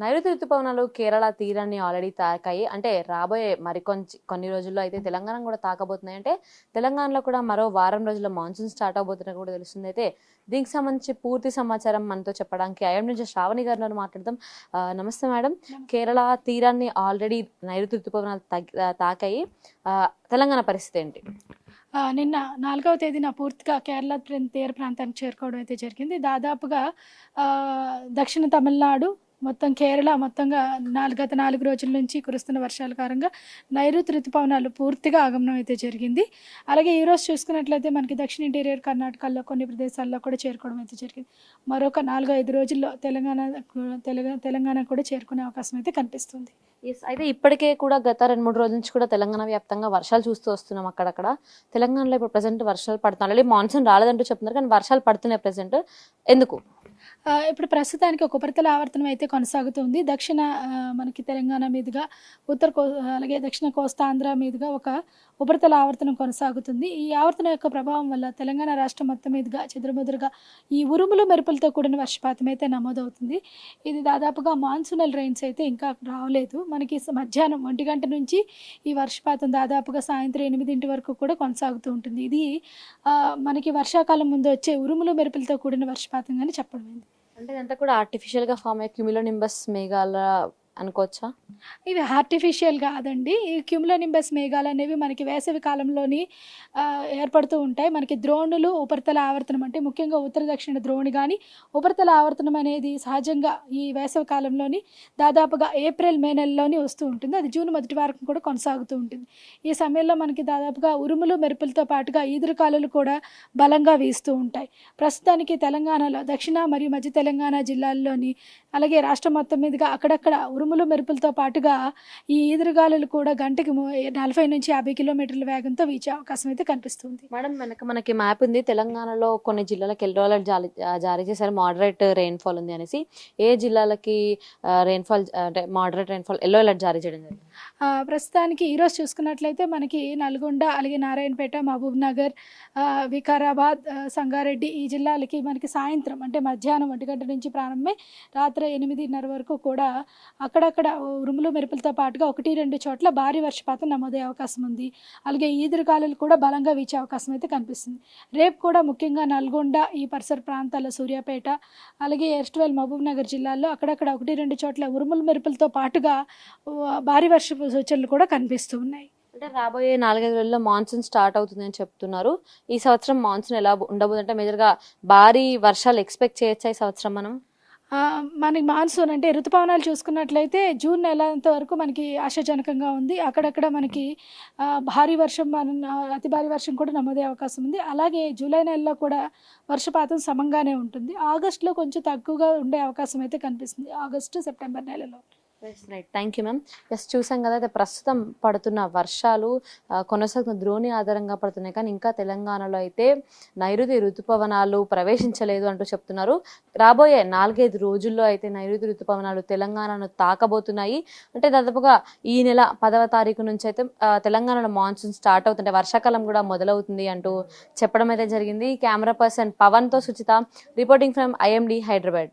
నైరుతి ఋతుపవనాలు కేరళ తీరాన్ని ఆల్రెడీ తాకాయి. అంటే రాబోయే కొన్ని రోజుల్లో అయితే తెలంగాణ కూడా తాకబోతున్నాయి. అంటే తెలంగాణలో కూడా మరో వారం రోజుల్లో మాన్సూన్ స్టార్ట్ అవబోతున్నట్టు కూడా తెలుస్తుంది. అయితే దీనికి సంబంధించి పూర్తి సమాచారం మనతో చెప్పడానికి ఐఎం నుంచి శ్రావణి గారితో మాట్లాడదాం. నమస్తే మేడం. కేరళ తీరాన్ని ఆల్రెడీ నైరుతి ఋతుపవనాలు తాకాయి. తెలంగాణ పరిస్థితి ఏంటి? నిన్న 4వ తేదీన పూర్తిగా కేరళ తీర ప్రాంతానికి చేరుకోవడం అయితే జరిగింది. దాదాపుగా దక్షిణ తమిళనాడు, మొత్తం కేరళ మొత్తంగా గత 4 రోజుల నుంచి కురుస్తున్న వర్షాల కారణంగా నైరుతి ఋతుపవనాలు పూర్తిగా ఆగమనం అయితే జరిగింది. అలాగే ఈరోజు చూసుకున్నట్లయితే మనకి దక్షిణ ఇంటీరియర్ కర్ణాటకలో కొన్ని ప్రదేశాల్లో కూడా చేరుకోవడం అయితే జరిగింది. మరొక 4-5 రోజుల్లో తెలంగాణ కూడా చేరుకునే అవకాశం అయితే కనిపిస్తుంది. అయితే ఇప్పటికే కూడా గత 2-3 రోజుల నుంచి కూడా తెలంగాణ వ్యాప్తంగా వర్షాలు చూస్తూ వస్తున్నాం. అక్కడక్కడ తెలంగాణలో ఇప్పుడు ప్రజెంట్ వర్షాలు పడుతున్నాయి. ఆల్రెడీ మాన్సూన్ రాలేదంటూ చెప్తున్నారు, కానీ వర్షాలు పడుతున్నాయి ప్రజెంట్. ఎందుకు? ఇప్పుడు ప్రస్తుతానికి ఒక ఉపరితల ఆవర్తనం అయితే కొనసాగుతుంది. మనకి తెలంగాణ మీదుగా అలాగే దక్షిణ కోస్తాంధ్ర మీదుగా ఒక ఉపరితల ఆవర్తనం కొనసాగుతుంది. ఈ ఆవర్తనం యొక్క ప్రభావం వల్ల తెలంగాణ రాష్ట్రం మొత్తం మీదుగా చెదురుమదురుగా ఈ ఉరుములు మెరుపులతో కూడిన వర్షపాతం అయితే నమోదవుతుంది. ఇది దాదాపుగా మాన్సూనల్ రైన్స్ అయితే ఇంకా రాలేదు. మనకి మధ్యాహ్నం 1 గంట నుంచి ఈ వర్షపాతం దాదాపుగా సాయంత్రం 8 వరకు కూడా కొనసాగుతూ ఉంటుంది. ఇది మనకి వర్షాకాలం ముందు వచ్చే ఉరుములు మెరుపులతో కూడిన వర్షపాతం అని చెప్పడమైంది. అంటే ఇదంతా కూడా ఆర్టిఫిషియల్ గా ఫామ్ అయ్యే క్యూములోనింబస్ మేఘాల అనుకోవచ్చా? ఇవి ఆర్టిఫిషియల్ కాదండి. ఈ క్యూములోనింబస్ మేఘాలు అనేవి మనకి వేసవి కాలంలోని ఏర్పడుతూ ఉంటాయి. మనకి ద్రోణులు ఉపరితల ఆవర్తనం అంటే ముఖ్యంగా ఉత్తర దక్షిణ ద్రోణి కానీ ఉపరితల ఆవర్తనం అనేది సహజంగా ఈ వేసవి కాలంలోని దాదాపుగా ఏప్రిల్-మే నెలలోని వస్తూ ఉంటుంది. అది జూన్ మొదటి వారం కూడా కొనసాగుతూ ఉంటుంది. ఈ సమయంలో మనకి దాదాపుగా ఉరుములు మెరుపులతో పాటుగా ఈదురుగాలులు కూడా బలంగా వీస్తూ ఉంటాయి. ప్రస్తుతానికి తెలంగాణలో దక్షిణ మరియు మధ్య తెలంగాణ జిల్లాల్లోని అలాగే రాష్ట్రం మొత్తం మీదుగా అక్కడక్కడ ఉరుములు మెరుపులతో పాటుగా ఈ ఈదురుగాలులు కూడా గంటకి 40 నుంచి 50 కిలోమీటర్ల వేగంతో వీచే అవకాశం అయితే కనిపిస్తుంది. మేడం, మనకి మ్యాప్ ఉంది. తెలంగాణలో కొన్ని జిల్లాలకు ఎల్లో అలర్ట్ జారీ చేశారు. మోడరేట్ రెయిన్ఫాల్ ఉంది అనేసి. ఏ జిల్లాలకి రెయిన్ఫాల్ అంటే మోడరేట్ రెయిన్ఫాల్ ఎల్లో అలర్ట్ జారీ చేయడం జరిగింది? ప్రస్తుతానికి ఈరోజు చూసుకున్నట్లయితే మనకి నల్గొండ, అలాగే నారాయణపేట, మహబూబ్ నగర్, వికారాబాద్, సంగారెడ్డి ఈ జిల్లాలకి మనకి సాయంత్రం అంటే మధ్యాహ్నం 1 గంట నుంచి ప్రారంభమై రాత్రి 8:30 వరకు కూడా అక్కడక్కడ ఉరుములు మెరుపులతో పాటుగా 1-2 చోట్ల భారీ వర్షపాతం నమోదయ్యే అవకాశం ఉంది. అలాగే ఈదురుగాలులు కూడా బలంగా వీచే అవకాశం అయితే కనిపిస్తుంది. రేపు కూడా ముఖ్యంగా నల్గొండ ఈ పరిసర ప్రాంతాల్లో, సూర్యాపేట, అలాగే ఎస్ట్వేల్, మహబూబ్ నగర్ జిల్లాల్లో అక్కడక్కడ 1-2 చోట్ల ఉరుములు మెరుపులతో పాటుగా భారీ వర్షపు సూచనలు కూడా కనిపిస్తూ ఉన్నాయి. అంటే రాబోయే 4-5 రోజుల్లో మాన్సూన్ స్టార్ట్ అవుతుందని చెప్తున్నారు. ఈ సంవత్సరం మాన్సూన్ ఎలా ఉండబోతుందంటే మేజర్గా భారీ వర్షాలు ఎక్స్పెక్ట్ చేయొచ్చా ఈ సంవత్సరం మనం? మనకి మాన్సూన్ అంటే ఋతుపవనాలు చూసుకున్నట్లయితే జూన్ నెలంత వరకు మనకి ఆశాజనకంగా ఉంది. అక్కడక్కడ మనకి భారీ వర్షం, అతి భారీ వర్షం కూడా నమోదయ్యే అవకాశం ఉంది. అలాగే జూలై నెలలో కూడా వర్షపాతం సమంగానే ఉంటుంది. ఆగస్టులో కొంచెం తక్కువగా ఉండే అవకాశం అయితే కనిపిస్తుంది, ఆగస్టు సెప్టెంబర్ నెలలో. Right, thank you ma'am. చూసాం కదా, అయితే ప్రస్తుతం పడుతున్న వర్షాలు కొనసాగుతున్న ద్రోణి ఆధారంగా పడుతున్నాయి, కానీ ఇంకా తెలంగాణలో అయితే నైరుతి ఋతుపవనాలు ప్రవేశించలేదు అంటూ చెప్తున్నారు. రాబోయే 4-5 రోజుల్లో అయితే నైరుతి ఋతుపవనాలు తెలంగాణను తాకబోతున్నాయి. అంటే దాదాపుగా ఈ నెల 10వ తారీఖు నుంచి అయితే తెలంగాణలో మాన్సూన్ స్టార్ట్ అవుతుంటే వర్షాకాలం కూడా మొదలవుతుంది అంటూ చెప్పడం అయితే జరిగింది. కెమెరా పర్సన్ పవన్తో Suchitha, reporting from IMD Hyderabad.